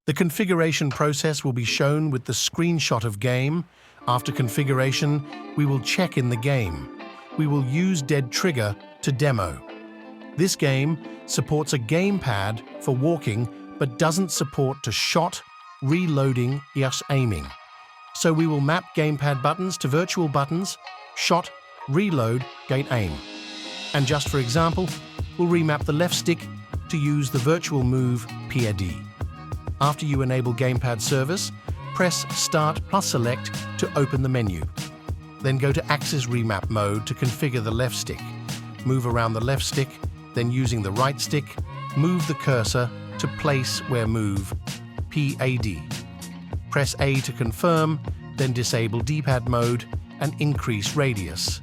The configuration process will be shown with the screenshot of game. After configuration, we will check in the game. We will use Dead Trigger to demo. This game supports a gamepad for walking but doesn't support to shot, reloading, yes, aiming. So we will map gamepad buttons to virtual buttons, shot, reload, gate aim. And just for example, we'll remap the left stick to use the virtual move PAD. After you enable gamepad service, press Start plus Select to open the menu. Then go to Axis Remap mode to configure the left stick. Move around the left stick, then using the right stick, move the cursor to place where move PAD. Press A to confirm, then disable D-pad mode and increase radius.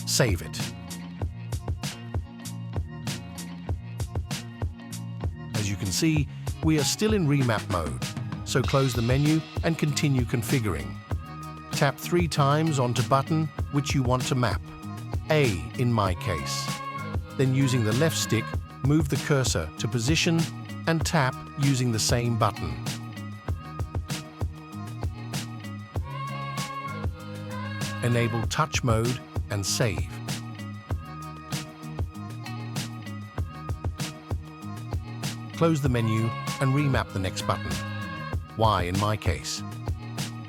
Save it. As you can see, we are still in remap mode, so close the menu and continue configuring. Tap 3 times onto button which you want to map, A in my case. Then using the left stick, move the cursor to position and tap using the same button. Enable touch mode and save. Close the menu and remap the next button, Y in my case.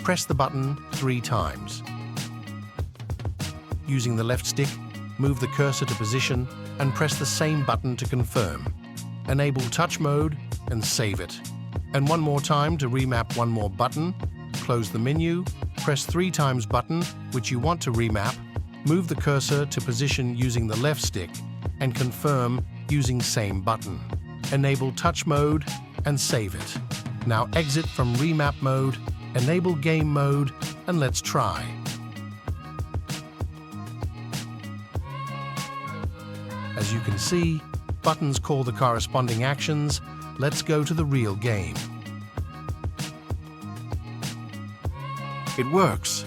Press the button 3 times. Using the left stick, move the cursor to position and press the same button to confirm. Enable touch mode and save it. And one more time to remap one more button. Close the menu, press 3 times button which you want to remap, move the cursor to position using the left stick and confirm using same button. Enable touch mode and save it. Now exit from remap mode, enable game mode, and let's try. As you can see, buttons call the corresponding actions. Let's go to the real game. It works.